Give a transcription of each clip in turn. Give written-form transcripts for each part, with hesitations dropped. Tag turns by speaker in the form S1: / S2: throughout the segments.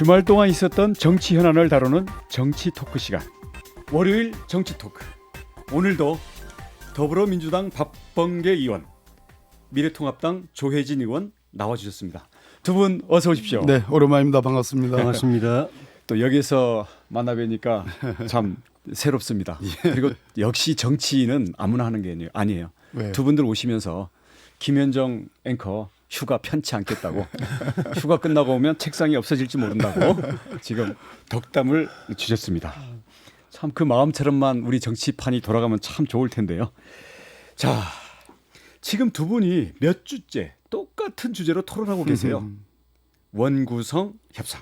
S1: 주말 동안 있었던 정치 현안을 다루는 정치 토크 시간. 월요일 정치 토크. 오늘도 더불어민주당 박범계 의원, 미래통합당 조혜진 의원 나와주셨습니다. 두 분 어서 오십시오.
S2: 네, 오랜만입니다. 반갑습니다.
S3: 반갑습니다.
S1: 또 여기서 만나 뵈니까 참 새롭습니다. 그리고 역시 정치인은 아무나 하는 게 아니에요.
S2: 왜요?
S1: 두 분들 오시면서 김현정 앵커 휴가 편치 않겠다고 휴가 끝나고 오면 책상이 없어질지 모른다고 지금 덕담을 주셨습니다. 참 그 마음처럼만 우리 정치판이 돌아가면 참 좋을 텐데요. 자, 지금 두 분이 몇 주째 똑같은 주제로 토론하고 계세요. 원구성 협상.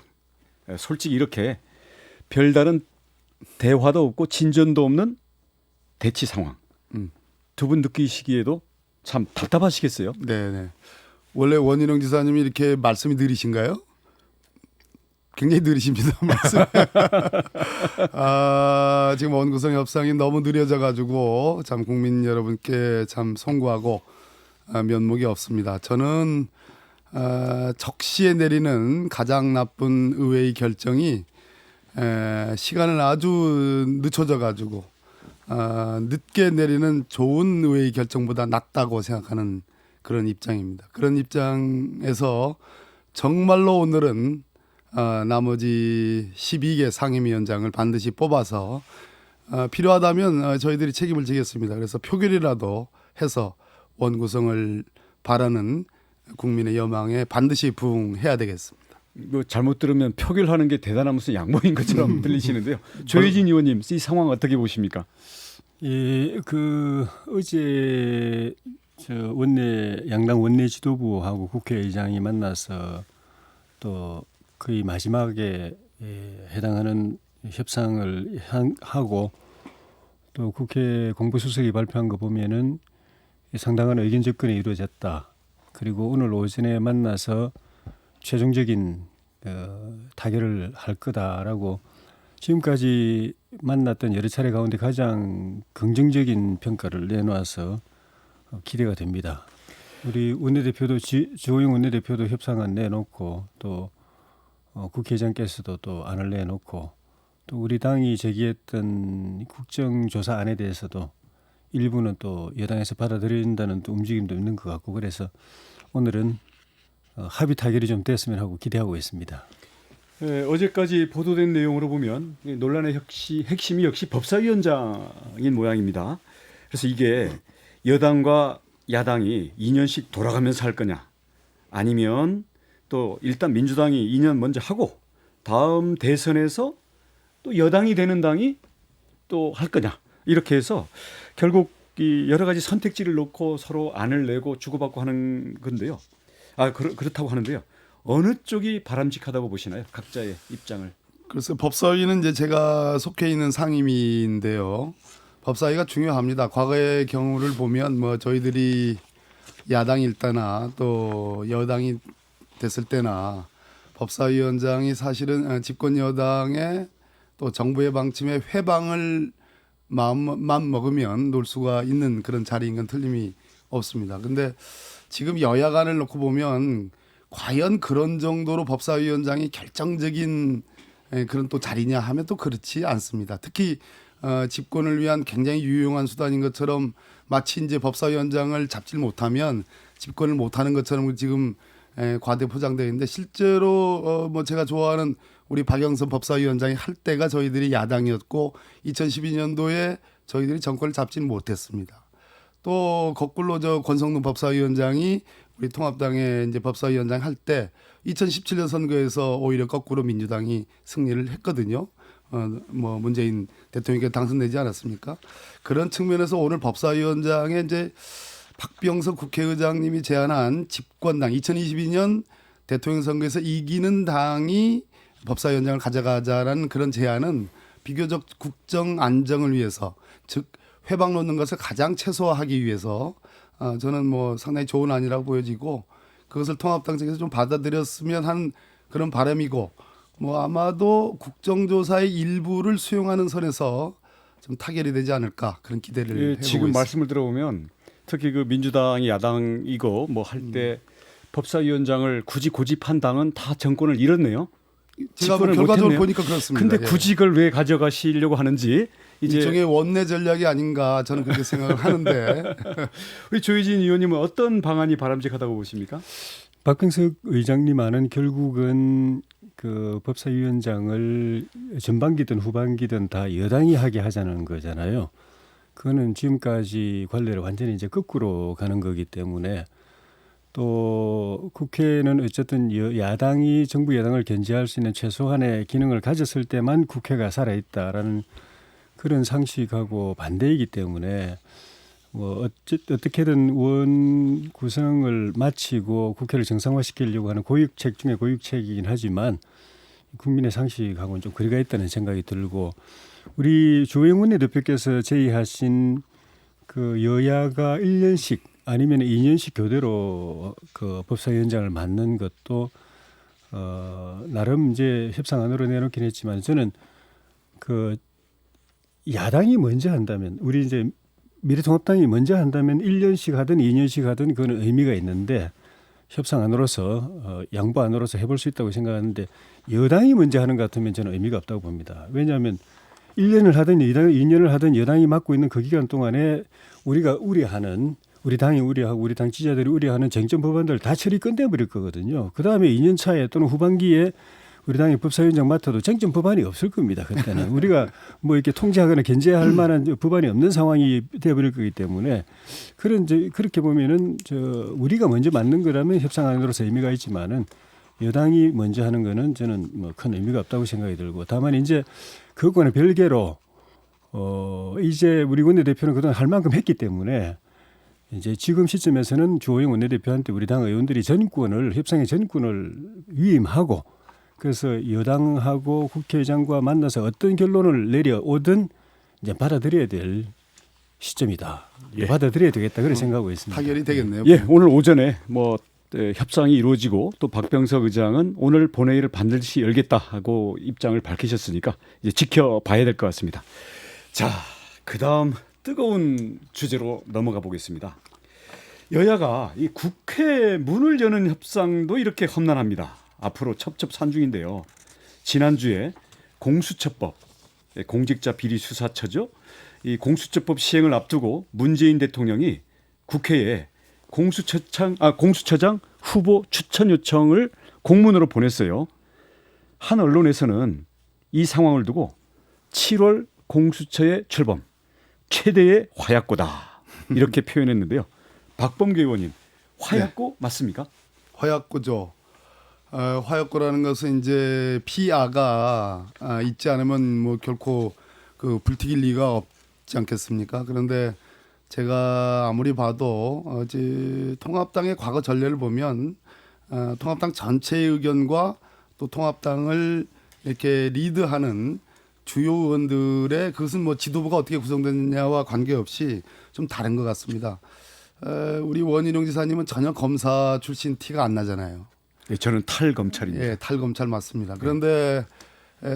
S1: 솔직히 이렇게 별다른 대화도 없고 진전도 없는 대치 상황. 두 분 느끼시기에도 참 답답하시겠어요?
S2: 네. 원래 원희룡 지사님이 이렇게 말씀이 느리신가요? 굉장히 느리십니다. 말씀. 지금 원구성 협상이 너무 느려져 가지고 참 국민 여러분께 참 송구하고 면목이 없습니다. 저는 적시에 내리는 가장 나쁜 의회의 결정이 시간을 아주 늦춰져 가지고 늦게 내리는 좋은 의회의 결정보다 낫다고 생각하는 그런 입장입니다. 그런 입장에서 정말로 오늘은 나머지 12개 상임위원장을 반드시 뽑아서 필요하다면 저희들이 책임을 지겠습니다. 그래서 표결이라도 해서 원구성을 바라는 국민의 여망에 반드시 부응해야 되겠습니다.
S1: 뭐 잘못 들으면 표결하는 게 대단한 무슨 양보인 것처럼 들리시는데요. 조혜진 의원님, 이 상황 어떻게 보십니까?
S3: 예, 어제 양당 원내 지도부하고 국회의장이 만나서 또 거의 마지막에 해당하는 협상을 하고 또 국회 공보수석이 발표한 거 보면은 상당한 의견 접근이 이루어졌다. 그리고 오늘 오전에 만나서 최종적인 타결을 할 거다라고 지금까지 만났던 여러 차례 가운데 가장 긍정적인 평가를 내놓아서 기대가 됩니다. 우리 원내대표도 주호영 원내대표도 협상안 내놓고 또 국회의장께서도 또 안을 내놓고 또 우리 당이 제기했던 국정조사안에 대해서도 일부는 또 여당에서 받아들인다는 또 움직임도 있는 것 같고 그래서 오늘은 합의 타결이 좀 됐으면 하고 기대하고 있습니다.
S1: 어제까지 보도된 내용으로 보면 논란의 핵심이 역시 법사위원장인 모양입니다. 그래서 이게 여당과 야당이 2년씩 돌아가면서 할 거냐 아니면 또 일단 민주당이 2년 먼저 하고 다음 대선에서 또 여당이 되는 당이 또 할 거냐 이렇게 해서 결국 이 여러 가지 선택지를 놓고 서로 안을 내고 주고받고 하는 건데요. 그렇다고 하는데요. 어느 쪽이 바람직하다고 보시나요? 각자의 입장을.
S2: 그래서 법사위는 이제 제가 속해 있는 상임위인데요. 법사위가 중요합니다. 과거의 경우를 보면 뭐 저희들이 야당일 때나 또 여당이 됐을 때나 법사위원장이 사실은 집권 여당의 또 정부의 방침에 회방을 마음만 먹으면 놀 수가 있는 그런 자리인 건 틀림이 없습니다. 근데 지금 여야 간을 놓고 보면 과연 그런 정도로 법사위원장이 결정적인 그런 또 자리냐 하면 또 그렇지 않습니다. 특히 집권을 위한 굉장히 유용한 수단인 것처럼 마치 이제 법사위원장을 잡질 못하면 집권을 못하는 것처럼 지금 과대 포장되어 있는데 실제로 뭐 제가 좋아하는 우리 박영선 법사위원장이 할 때가 저희들이 야당이었고 2012년도에 저희들이 정권을 잡지는 못했습니다. 또 거꾸로 권성동 법사위원장이 우리 통합당의 이제 법사위원장 할 때 2017년 선거에서 오히려 거꾸로 민주당이 승리를 했거든요. 뭐 문재인 대통령께 당선되지 않았습니까? 그런 측면에서 오늘 법사위원장의 이제 박병석 국회의장님이 제안한 집권당 2022년 대통령 선거에서 이기는 당이 법사위원장을 가져가자라는 그런 제안은 비교적 국정 안정을 위해서 즉 회방 놓는 것을 가장 최소화하기 위해서 저는 뭐 상당히 좋은 안이라고 보여지고 그것을 통합당 측에서 좀 받아들였으면 하는 그런 바람이고 뭐 아마도 국정조사의 일부를 수용하는 선에서 좀 타결이 되지 않을까 그런 기대를 해보고
S1: 지금
S2: 있습니다.
S1: 말씀을 들어보면 특히 그 민주당이 야당이고 뭐 할 때 법사위원장을 굳이 고집한 당은 다 정권을 잃었네요.
S2: 제가 뭐
S1: 집권을
S2: 결과적으로
S1: 못했네요.
S2: 보니까 그렇습니다.
S1: 근데
S2: 예.
S1: 굳이 이걸 왜 가져가시려고 하는지 이제
S2: 일종의 원내 전략이 아닌가 저는 그렇게 생각을 하는데
S1: 우리 조혜진 의원님은 어떤 방안이 바람직하다고 보십니까?
S3: 박병석 의장님은 결국은 그 법사위원장을 전반기든 후반기든 다 여당이 하게 하자는 거잖아요. 그거는 지금까지 관례를 완전히 이제 거꾸로 가는 거기 때문에 또 국회는 어쨌든 야당이 정부 여당을 견제할 수 있는 최소한의 기능을 가졌을 때만 국회가 살아있다라는 그런 상식하고 반대이기 때문에 뭐 어떻게든 원 구성을 마치고 국회를 정상화시키려고 하는 고육책 중에 고육책이긴 하지만 국민의 상식하고는 좀 거리가 있다는 생각이 들고 우리 조영훈 대표께서 제의하신 그 여야가 1년씩 아니면 2년씩 교대로 그 법사위원장을 맡는 것도 나름 이제 협상안으로 내놓긴 했지만 저는 그 야당이 먼저 한다면 우리 이제 미래통합당이 먼저 한다면 1년씩 하든 2년씩 하든 그건 의미가 있는데 협상안으로서 양보안으로서 해볼 수 있다고 생각하는데 여당이 먼저 하는 것 같으면 저는 의미가 없다고 봅니다. 왜냐하면 1년을 하든 2년을 하든 여당이 맡고 있는 그 기간 동안에 우리가 우려하는 우리 당이 우려하고 우리 당 지지자들이 우려하는 쟁점 법안들 다 처리 끝내버릴 거거든요. 그다음에 2년 차에 또는 후반기에 우리 당이 법사위원장 맡아도 쟁점 법안이 없을 겁니다. 그때는 우리가 뭐 이렇게 통제하거나 견제할 만한 법안이 없는 상황이 되어버릴 거기 때문에 그렇게 보면은 우리가 먼저 맡는 거라면 협상안으로서 의미가 있지만은 여당이 먼저 하는 거는 저는 뭐 큰 의미가 없다고 생각이 들고 다만 이제 그거는 별개로 이제 우리 원내대표는 그동안 할 만큼 했기 때문에 이제 지금 시점에서는 주호영 원내대표한테 우리 당 의원들이 협상의 전권을 위임하고 그래서 여당하고 국회의장과 만나서 어떤 결론을 내려오든 이제 받아들여야 될 시점이다.
S1: 예.
S3: 받아들여야 되겠다 그런 생각하고 있습니다.
S2: 타결이 되겠네요.
S1: 예, 오늘 오전에 뭐 협상이 이루어지고 또 박병석 의장은 오늘 본회의를 반드시 열겠다 하고 입장을 밝히셨으니까 이제 지켜봐야 될 것 같습니다. 자, 그다음 뜨거운 주제로 넘어가 보겠습니다. 여야가 이 국회 문을 여는 협상도 이렇게 험난합니다. 앞으로 첩첩산중인데요. 지난주에 공수처법, 공직자 비리 수사처죠. 이 공수처법 시행을 앞두고 문재인 대통령이 국회에 공수처장 후보 추천 요청을 공문으로 보냈어요. 한 언론에서는 이 상황을 두고 7월 공수처의 출범, 최대의 화약고다 이렇게 표현했는데요. 박범계 의원님, 화약고 맞습니까?
S2: 화약고죠. 화약고라는 것은 이제 피아가 있지 않으면 뭐 결코 그 불튀길 리가 없지 않겠습니까? 그런데 제가 아무리 봐도 이제 통합당의 과거 전례를 보면 통합당 전체의 의견과 또 통합당을 이렇게 리드하는 주요 의원들의 그것은 뭐 지도부가 어떻게 구성됐느냐와 관계없이 좀 다른 것 같습니다. 우리 원희룡 지사님은 전혀 검사 출신 티가 안 나잖아요.
S1: 네, 저는 탈검찰입니다.
S2: 예, 탈검찰 맞습니다. 그런데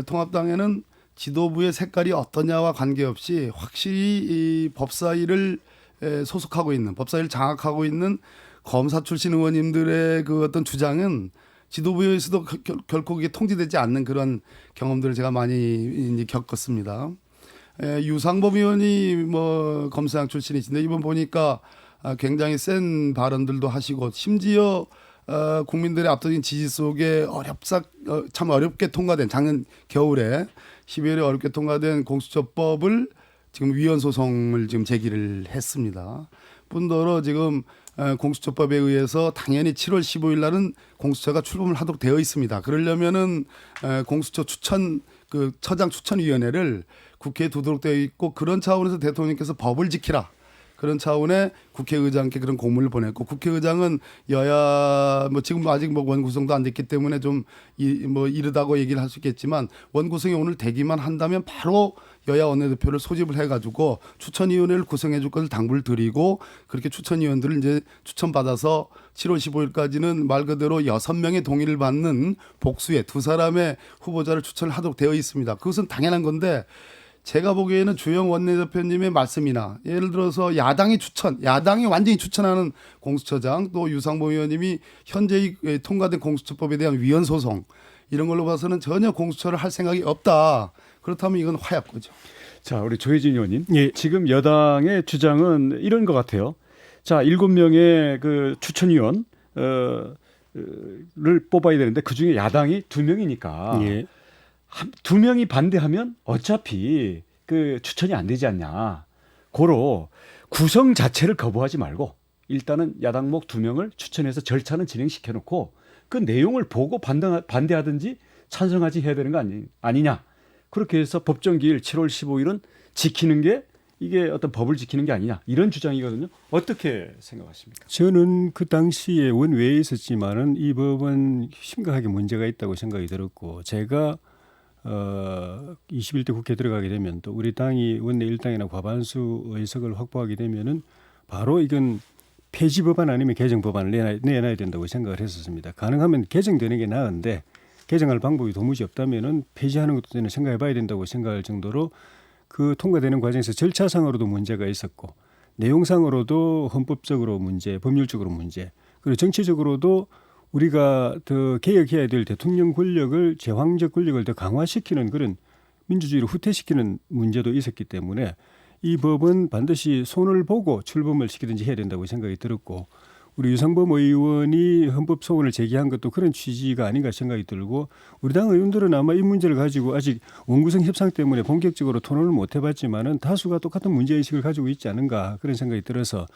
S2: 통합당에는 지도부의 색깔이 어떠냐와 관계없이 확실히 이 법사위를 소속하고 있는 법사위를 장악하고 있는 검사 출신 의원님들의 그 어떤 주장은 지도부에서도 결코 그게 통제되지 않는 그런 경험들을 제가 많이 이제 겪었습니다. 유상범 의원이 뭐 검사장 출신이신데 이번 보니까 굉장히 센 발언들도 하시고 심지어 국민들의 압도적인 지지 속에 참 어렵게 통과된 작년 겨울에 12월에 어렵게 통과된 공수처법을 지금 위헌 소송을 지금 제기를 했습니다. 뿐더러 지금 공수처법에 의해서 당연히 7월 15일 날은 공수처가 출범을 하도록 되어 있습니다. 그러려면은 공수처 처장 추천위원회를 국회에 두도록 되어 있고 그런 차원에서 대통령께서 법을 지키라. 그런 차원의 국회의장께 그런 공문을 보냈고 국회의장은 여야 뭐 지금 아직 뭐 원구성도 안 됐기 때문에 좀 뭐 이르다고 얘기를 할 수 있겠지만 원구성이 오늘 되기만 한다면 바로 여야 원내대표를 소집을 해가지고 추천위원회를 구성해 줄 것을 당부를 드리고 그렇게 추천위원들을 이제 추천받아서 7월 15일까지는 말 그대로 6명의 동의를 받는 복수의 2사람의 후보자를 추천을 하도록 되어 있습니다. 그것은 당연한 건데 제가 보기에는 주영 원내대표님의 말씀이나 예를 들어서 야당이 완전히 추천하는 공수처장 또 유상범 의원님이 현재 통과된 공수처법에 대한 위헌 소송 이런 걸로 봐서는 전혀 공수처를 할 생각이 없다. 그렇다면 이건 화약고죠.
S1: 자, 우리 조혜진 의원님.
S3: 예.
S1: 지금 여당의 주장은 이런 것 같아요. 자, 7명의 그 추천위원 를 뽑아야 되는데 그중에 야당이 2명이니까
S3: 예.
S1: 2명이 반대하면 어차피 그 추천이 안 되지 않냐. 고로 구성 자체를 거부하지 말고 일단은 야당목 2명을 추천해서 절차는 진행시켜 놓고 그 내용을 보고 반대하든지 찬성하지 해야 되는 거 아니냐. 그렇게 해서 법정 기일 7월 15일은 지키는 게 이게 어떤 법을 지키는 게 아니냐. 이런 주장이거든요. 어떻게 생각하십니까?
S3: 저는 그 당시에 원외에 있었지만은 이 법은 심각하게 문제가 있다고 생각이 들었고 제가 21대 국회 들어가게 되면 또 우리 당이 원내 1당이나 과반수 의석을 확보하게 되면은 바로 이건 폐지 법안 아니면 개정 법안을 내놔야 된다고 생각을 했었습니다. 가능하면 개정되는 게 나은데 개정할 방법이 도무지 없다면은 폐지하는 것도 저는 생각해 봐야 된다고 생각할 정도로 그 통과되는 과정에서 절차상으로도 문제가 있었고 내용상으로도 헌법적으로 문제, 법률적으로 문제, 그리고 정치적으로도 우리가 더 개혁해야 될 대통령 권력을 제왕적 권력을 더 강화시키는 그런 민주주의를 후퇴시키는 문제도 있었기 때문에 이 법은 반드시 손을 보고 출범을 시키든지 해야 된다고 생각이 들었고 우리 유상범 의원이 헌법 소원을 제기한 것도 그런 취지가 아닌가 생각이 들고 우리 당 의원들은 아마 이 문제를 가지고 아직 원구성 협상 때문에 본격적으로 토론을 못 해봤지만은 다수가 똑같은 문제의식을 가지고 있지 않은가 그런 생각이 들어서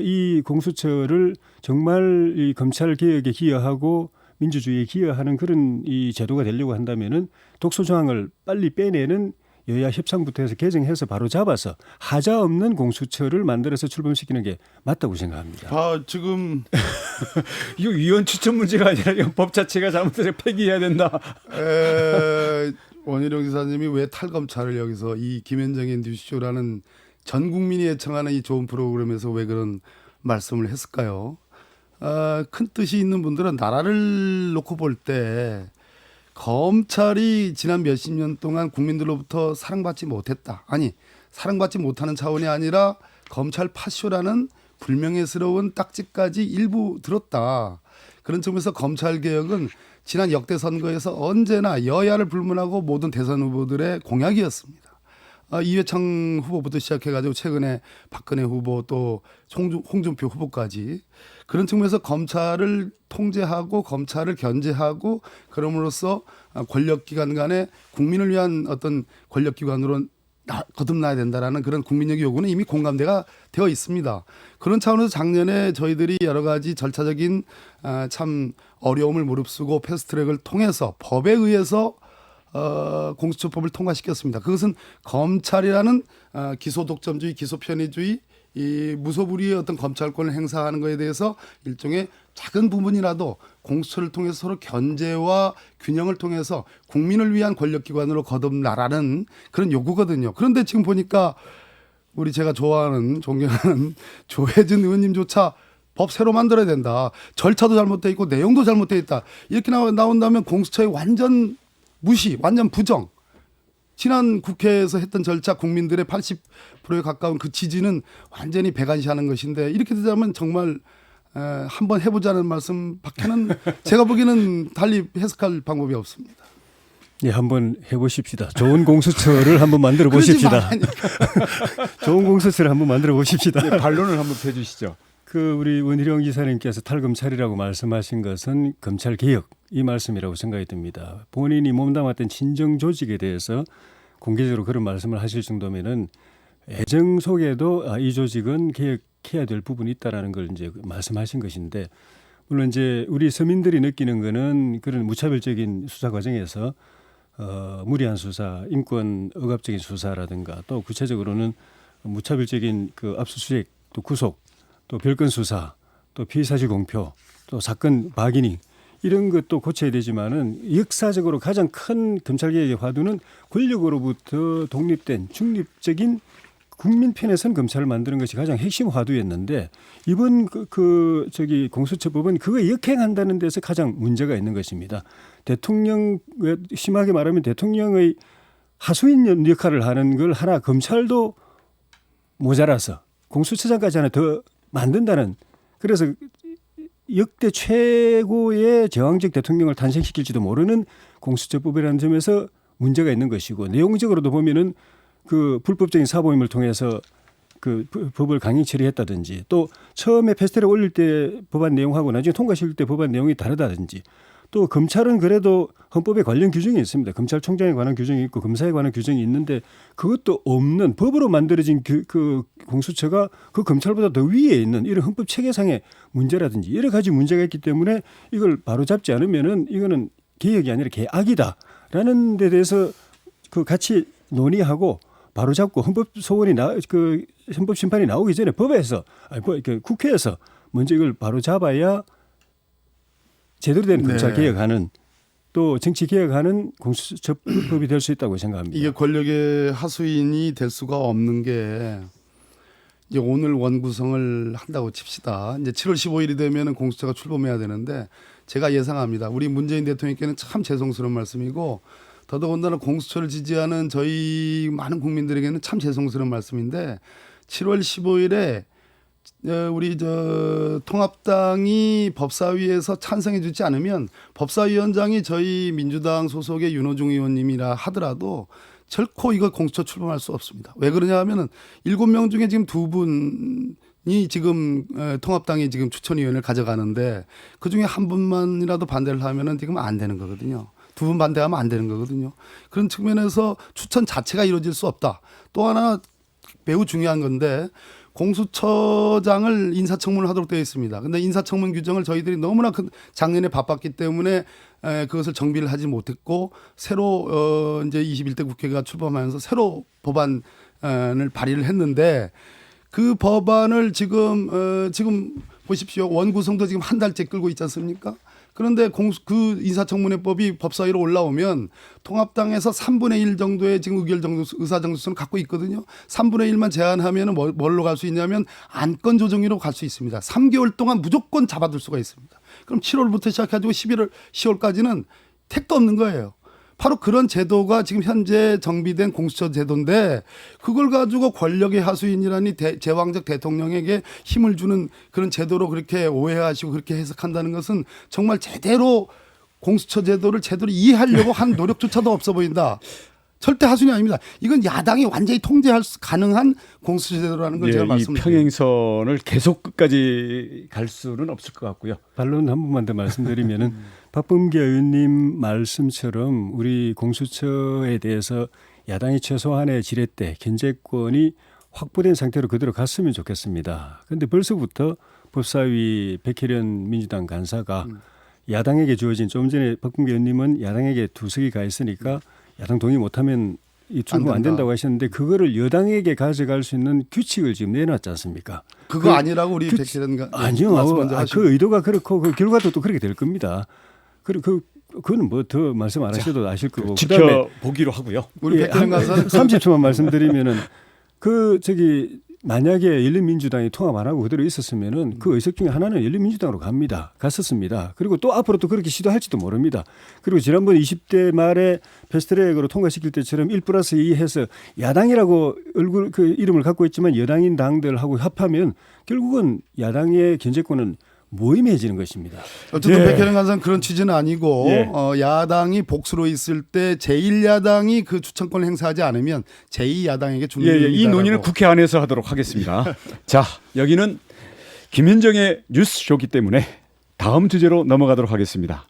S3: 이 공수처를 정말 이 검찰 개혁에 기여하고 민주주의에 기여하는 그런 이 제도가 되려고 한다면은 독소 조항을 빨리 빼내는 여야 협상부터 해서 개정해서 바로 잡아서 하자 없는 공수처를 만들어서 출범시키는 게 맞다고 생각합니다.
S2: 지금
S1: 이거 위원 추천 문제가 아니라 이 법 자체가 잘못해서 폐기해야 된다.
S2: 원희룡 지사님이 왜 탈검찰을 여기서 이 김현정의 뉴스쇼라는 전 국민이 애청하는 이 좋은 프로그램에서 왜 그런 말씀을 했을까요? 큰 뜻이 있는 분들은 나라를 놓고 볼 때 검찰이 지난 몇십 년 동안 국민들로부터 사랑받지 못했다. 아니, 사랑받지 못하는 차원이 아니라 검찰 파쇼라는 불명예스러운 딱지까지 일부 들었다. 그런 점에서 검찰 개혁은 지난 역대 선거에서 언제나 여야를 불문하고 모든 대선 후보들의 공약이었습니다. 이회창 후보부터 시작해가지고 최근에 박근혜 후보 또 홍준표 후보까지 그런 측면에서 검찰을 통제하고 검찰을 견제하고 그럼으로써 권력기관 간에 국민을 위한 어떤 권력기관으로 거듭나야 된다라는 그런 국민적 요구는 이미 공감대가 되어 있습니다. 그런 차원에서 작년에 저희들이 여러 가지 절차적인 참 어려움을 무릅쓰고 패스트트랙을 통해서 법에 의해서 공수처법을 통과시켰습니다. 그것은 검찰이라는 기소 독점주의, 기소 편의주의, 이 무소불위의 어떤 검찰권을 행사하는 것에 대해서 일종의 작은 부분이라도 공수처를 통해서 서로 견제와 균형을 통해서 국민을 위한 권력기관으로 거듭나라는 그런 요구거든요. 그런데 지금 보니까 우리 제가 좋아하는 존경하는 조혜진 의원님조차 법 새로 만들어야 된다. 절차도 잘못돼 있고 내용도 잘못돼 있다. 이렇게 나온다면 공수처의 완전 무시, 완전 부정. 지난 국회에서 했던 절차 국민들의 80%에 가까운 그 지지는 완전히 배관시하는 것인데 이렇게 되자면 정말 한번 해보자는 말씀 밖에는 제가 보기에는 달리 해석할 방법이 없습니다.
S3: 네, 한번 해보십시다. 좋은 공수처를 한번 만들어 보십시다. 좋은 공수처를 한번 만들어 보십시다.
S1: 네, 반론을 한번 펴주시죠.
S3: 그 우리 원희룡 지사님께서 탈검찰이라고 말씀하신 것은 검찰 개혁 이 말씀이라고 생각이 듭니다. 본인이 몸담았던 친정 조직에 대해서 공개적으로 그런 말씀을 하실 정도면은 애정 속에도 이 조직은 개혁해야 될 부분이 있다라는 걸 이제 말씀하신 것인데 물론 이제 우리 서민들이 느끼는 거는 그런 무차별적인 수사 과정에서 무리한 수사, 인권 억압적인 수사라든가 또 구체적으로는 무차별적인 그 압수수색 또 구속 또 별건 수사, 또 피의사실 공표, 또 사건 박이닝 이런 것도 고쳐야 되지만은 역사적으로 가장 큰 검찰개혁의 화두는 권력으로부터 독립된 중립적인 국민 편에 선 검찰을 만드는 것이 가장 핵심 화두였는데 이번 공수처법은 그거 역행한다는 데서 가장 문제가 있는 것입니다. 대통령 심하게 말하면 대통령의 하수인 역할을 하는 걸 하나 검찰도 모자라서 공수처장까지 하나 더 만든다는 그래서 역대 최고의 제왕적 대통령을 탄생시킬지도 모르는 공수처법이라는 점에서 문제가 있는 것이고 내용적으로도 보면은 그 불법적인 사보임을 통해서 그 법을 강행 처리했다든지 또 처음에 패스트트랙 올릴 때 법안 내용하고 나중에 통과시킬 때 법안 내용이 다르다든지 또 검찰은 그래도 헌법에 관련 규정이 있습니다. 검찰총장에 관한 규정이 있고 검사에 관한 규정이 있는데 그것도 없는 법으로 만들어진 그 공수처가 그 검찰보다 더 위에 있는 이런 헌법 체계상의 문제라든지 여러 가지 문제가 있기 때문에 이걸 바로 잡지 않으면은 이거는 개혁이 아니라 개악이다라는 데 대해서 그 같이 논의하고 바로 잡고 헌법 소원이 그 헌법 심판이 나오기 전에 법에서 국회에서 먼저 이걸 바로 잡아야 제대로 된 검찰 개혁하는 또 정치 개혁하는 공수처법이 될 수 있다고 생각합니다.
S2: 이게 권력의 하수인이 될 수가 없는 게 이제 오늘 원구성을 한다고 칩시다. 이제 7월 15일이 되면은 공수처가 출범해야 되는데 제가 예상합니다. 우리 문재인 대통령께는 참 죄송스러운 말씀이고 더더군다나 공수처를 지지하는 저희 많은 국민들에게는 참 죄송스러운 말씀인데 7월 15일에 우리 통합당이 법사위에서 찬성해 주지 않으면 법사위원장이 저희 민주당 소속의 윤호중 의원님이라 하더라도 결코 이거 공수처 출범할 수 없습니다. 왜 그러냐 하면은 7명 중에 지금 2분이 지금 통합당이 지금 추천위원을 가져가는데 그중에 한 분만이라도 반대를 하면은 지금 안 되는 거거든요. 2분 반대하면 안 되는 거거든요. 그런 측면에서 추천 자체가 이루어질 수 없다. 또 하나 매우 중요한 건데 공수처장을 인사청문을 하도록 되어 있습니다. 근데 인사청문 규정을 저희들이 너무나 작년에 바빴기 때문에 그것을 정비를 하지 못했고 새로 이제 21대 국회가 출범하면서 새로 법안을 발의를 했는데 그 법안을 지금 보십시오. 원구성도 지금 한 달째 끌고 있지 않습니까? 그런데 그 인사청문회법이 법사위로 올라오면 통합당에서 3분의 1 정도의 지금 의사정도수는 갖고 있거든요. 3분의 1만 제한하면 뭘로 갈 수 있냐면 안건 조정위로 갈 수 있습니다. 3개월 동안 무조건 잡아둘 수가 있습니다. 그럼 7월부터 시작해가지고 10월까지는 택도 없는 거예요. 바로 그런 제도가 지금 현재 정비된 공수처 제도인데 그걸 가지고 권력의 하수인이라니 제왕적 대통령에게 힘을 주는 그런 제도로 그렇게 오해하시고 그렇게 해석한다는 것은 정말 제대로 공수처 제도를 제대로 이해하려고 한 노력조차도 없어 보인다. 절대 하수인이 아닙니다. 이건 야당이 완전히 통제할 수 가능한 공수처 제도라는 걸 제가 말씀드립니다.
S1: 이 평행선을 계속 끝까지 갈 수는 없을 것 같고요.
S3: 반론 한 번만 더 말씀드리면은 박범계 의원님 말씀처럼 우리 공수처에 대해서 야당이 최소한의 지렛대 견제권이 확보된 상태로 그대로 갔으면 좋겠습니다. 그런데 벌써부터 법사위 백혜련 민주당 간사가 야당에게 주어진 좀 전에 박범계 의원님은 야당에게 2석이 가 있으니까 야당 동의 못하면 이 출범 안 된다고 하셨는데 그거를 여당에게 가져갈 수 있는 규칙을 지금 내놨지 않습니까?
S2: 그거 아니라고 우리 백혜련
S3: 아니요. 그 의도가 그렇고 그 결과도 또 그렇게 될 겁니다. 그리고 그거는 뭐 더 말씀 안 하셔도 아실 거고
S1: 지켜보기로 하고요.
S2: 우리 백혜련 간사는
S3: 30초만 말씀드리면은 만약에 열린민주당이 통합 안 하고 그대로 있었으면은 그 의석 중에 하나는 열린민주당으로 갔었습니다. 그리고 또 앞으로 또 그렇게 시도할지도 모릅니다. 그리고 지난번 20대 말에 패스트트랙으로 통과시킬 때처럼 1+2 해서 야당이라고 이름을 갖고 있지만 여당인 당들하고 합하면 결국은 야당의 견제권은 모임해지는 것입니다.
S2: 어쨌든 백혜련 간사는 그런 취지는 아니고 야당이 복수로 있을 때 제1야당이 그 추천권을 행사하지 않으면 제2야당에게 주는 겁니다.
S1: 이 논의는 국회 안에서 하도록 하겠습니다. 자, 여기는 김현정의 뉴스쇼기 때문에 다음 주제로 넘어가도록 하겠습니다.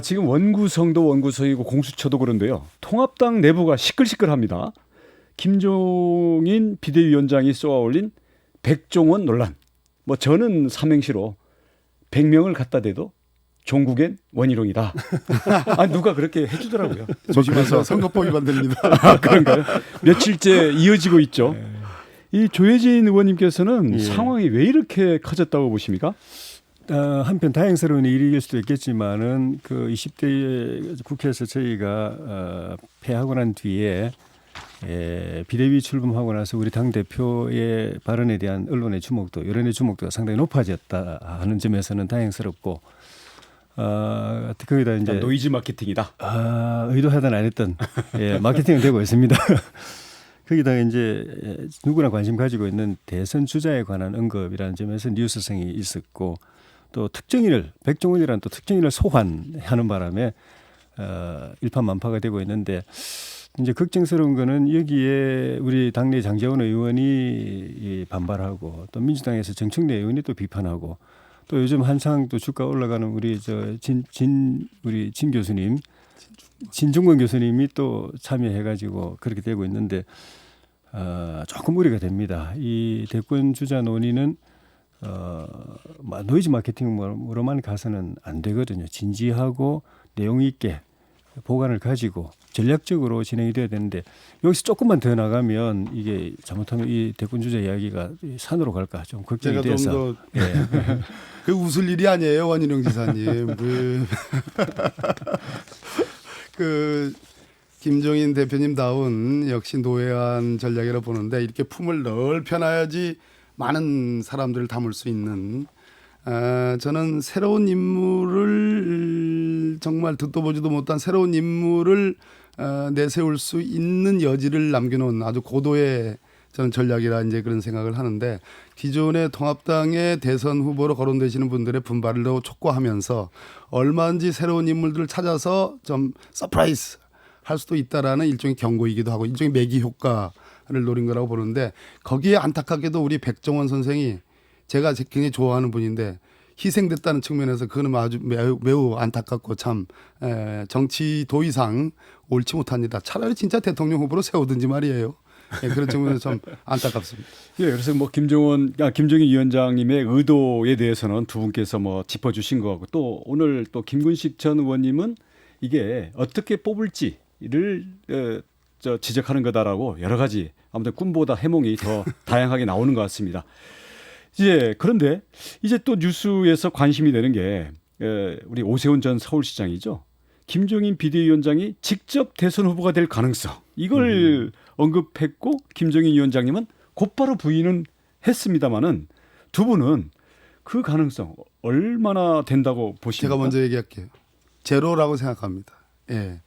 S1: 지금 원구성도 원구성이고 공수처도 그런데요. 통합당 내부가 시끌시끌합니다. 김종인 비대위원장이 쏘아올린 백종원 논란. 저는 삼행시로 100명을 갖다 대도 종국엔 원희룡이다. 누가 그렇게 해주더라고요.
S2: 조심해서 선거법이 만듭니다.
S1: 그런가요? 며칠째 이어지고 있죠. 이 조혜진 의원님께서는 상황이 왜 이렇게 커졌다고 보십니까?
S3: 한편 다행스러운 일일 수도 있겠지만은 그 20대 국회에서 저희가 패하고 난 뒤에 비대위 출범하고 나서 우리 당 대표의 발언에 대한 언론의 주목도, 여론의 주목도가 상당히 높아졌다 하는 점에서는 다행스럽고, 거기다 이제
S1: 노이즈 마케팅이다.
S3: 의도하든 안 했든 마케팅은 되고 있습니다. 거기다가 이제 누구나 관심 가지고 있는 대선 주자에 관한 언급이라는 점에서 뉴스성이 있었고, 또 특정인을 백종원이라는 또 특정인을 소환하는 바람에 일파만파가 되고 있는데 이제 걱정스러운 거는 여기에 우리 당내 장제원 의원이 반발하고 또 민주당에서 정청래 의원이 또 비판하고 또 요즘 한창 또 주가 올라가는 우리 우리 진 교수님 진중권 교수님이 또 참여해가지고 그렇게 되고 있는데 조금 우려가 됩니다. 이 대권 주자 논의는 노이즈 마케팅으로만 가서는 안 되거든요. 진지하고 내용 있게 보관을 가지고 전략적으로 진행이 돼야 되는데 여기서 조금만 더 나가면 이게 잘못하면 이 대권 주자 이야기가 산으로 갈까 좀 걱정이
S2: 제가
S3: 돼서.
S2: 좀 더
S3: 예.
S2: 그 웃을 일이 아니에요, 원희룡 지사님. 그 김종인 대표님다운 역시 노회한 전략이라 보는데 이렇게 품을 넓혀놔야지 많은 사람들을 담을 수 있는. 저는 새로운 인물을 정말 듣도 보지도 못한 새로운 인물을 내세울 수 있는 여지를 남겨놓은 아주 고도의 저는 전략이라 이제 그런 생각을 하는데 기존의 통합당의 대선 후보로 거론되시는 분들의 분발을 더 촉구하면서 얼마든지 새로운 인물들을 찾아서 좀 서프라이즈 할 수도 있다라는 일종의 경고이기도 하고 일종의 매기 효과를 노린 거라고 보는데 거기에 안타깝게도 우리 백종원 선생이 제가 굉장히 좋아하는 분인데 희생됐다는 측면에서 그거는 아주 매우 안타깝고 참 정치 도의상 옳지 못합니다. 차라리 진짜 대통령 후보로 세우든지 말이에요. 예, 그런 측면에서 좀 안타깝습니다.
S1: 예, 그래서 뭐 김종인 위원장님의 의도에 대해서는 두 분께서 뭐 짚어주신 것 같고 또 오늘 또 김군식 전 의원님은 이게 어떻게 뽑을지를 지적하는 거다라고 여러 가지 아무튼 꿈보다 해몽이 더 다양하게 나오는 것 같습니다. 이제 그런데 이제 또 뉴스에서 관심이 되는 게 우리 오세훈 전 서울시장이죠. 김종인 비대위원장이 직접 대선 후보가 될 가능성 이걸 언급했고 김종인 위원장님은 곧바로 부인은 했습니다마는 두 분은 그 가능성 얼마나 된다고 보십니까?
S2: 제가 먼저 얘기할게요. 제로라고 생각합니다. 예.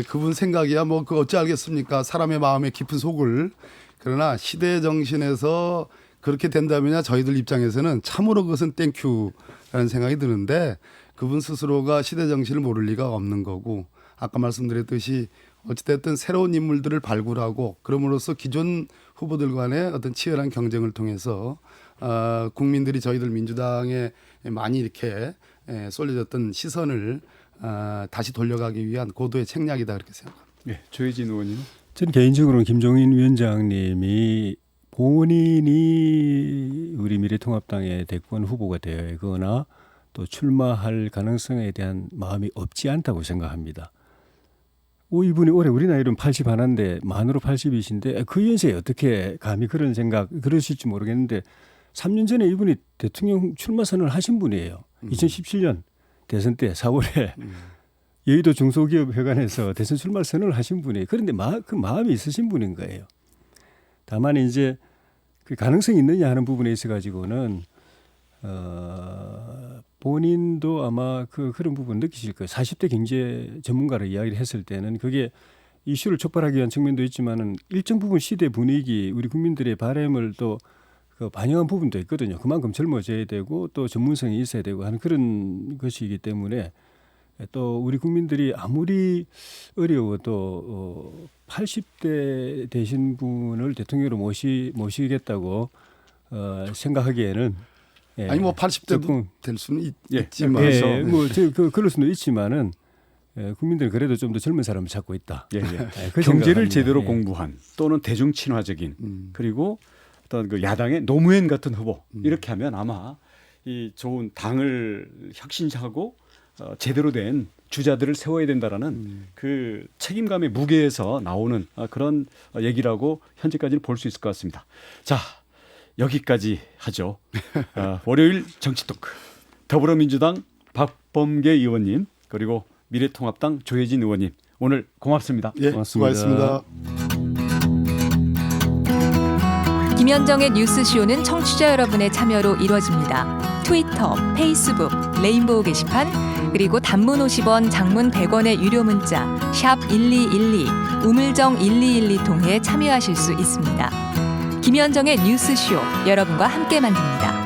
S2: 그분 생각이야 뭐 그 어찌 알겠습니까? 사람의 마음의 깊은 속을. 그러나 시대 정신에서 그렇게 된다면야 저희들 입장에서는 참으로 그것은 땡큐라는 생각이 드는데 그분 스스로가 시대 정신을 모를 리가 없는 거고 아까 말씀드렸듯이 어찌됐든 새로운 인물들을 발굴하고 그럼으로써 기존 후보들 간의 어떤 치열한 경쟁을 통해서 국민들이 저희들 민주당에 많이 이렇게 쏠려졌던 시선을 다시 돌려가기 위한 고도의 책략이다 그렇게 생각합니다.
S1: 네, 조혜진 의원님.
S3: 저는 개인적으로는 김종인 위원장님이 본인이 우리 미래통합당의 대권 후보가 되거나 또 출마할 가능성에 대한 마음이 없지 않다고 생각합니다. 이분이 올해 우리 나이로는 80 하나인데 만으로 80이신데 그 연세에 어떻게 감히 그런 생각 그러실지 모르겠는데 3년 전에 이분이 대통령 출마 선언을 하신 분이에요. 2017년 대선 때 4월에 여의도 중소기업회관에서 대선 출마 선언을 하신 분이에요. 그런데 그 마음이 있으신 분인 거예요. 다만 이제 그 가능성이 있느냐 하는 부분에 있어 가지고는 본인도 아마 그런 부분 느끼실 거예요. 40대 경제 전문가로 이야기를 했을 때는 그게 이슈를 촉발하기 위한 측면도 있지만은 일정 부분 시대 분위기 우리 국민들의 바람을 또 반영한 부분도 있거든요. 그만큼 젊어져야 되고 또 전문성이 있어야 되고 하는 그런 것이기 때문에 또 우리 국민들이 아무리 어려워도 80대 되신 분을 대통령으로 모시겠다고 생각하기에는
S2: 아니 뭐 80대도 될 수는 있지만
S3: 그럴 수는 있지만은 국민들은 그래도 좀 더 젊은 사람을 찾고 있다.
S1: 그 경제를 제대로 공부한 또는 대중 친화적인 그리고 어떤 그 야당의 노무현 같은 후보 이렇게 하면 아마 이 좋은 당을 혁신하고 제대로 된 주자들을 세워야 된다라는 그 책임감의 무게에서 나오는 그런 얘기라고 현재까지는 볼 수 있을 것 같습니다. 자, 여기까지 하죠. 월요일 정치 토크 더불어민주당 박범계 의원님 그리고 미래통합당 조혜진 의원님 오늘 고맙습니다.
S2: 예, 고맙습니다.
S4: 김현정의 뉴스쇼는 청취자 여러분의 참여로 이루어집니다. 트위터, 페이스북, 레인보우 게시판 그리고 단문 50원, 장문 100원의 유료 문자 샵 1212, 우물정 1212 통해 참여하실 수 있습니다. 김현정의 뉴스쇼 여러분과 함께 만듭니다.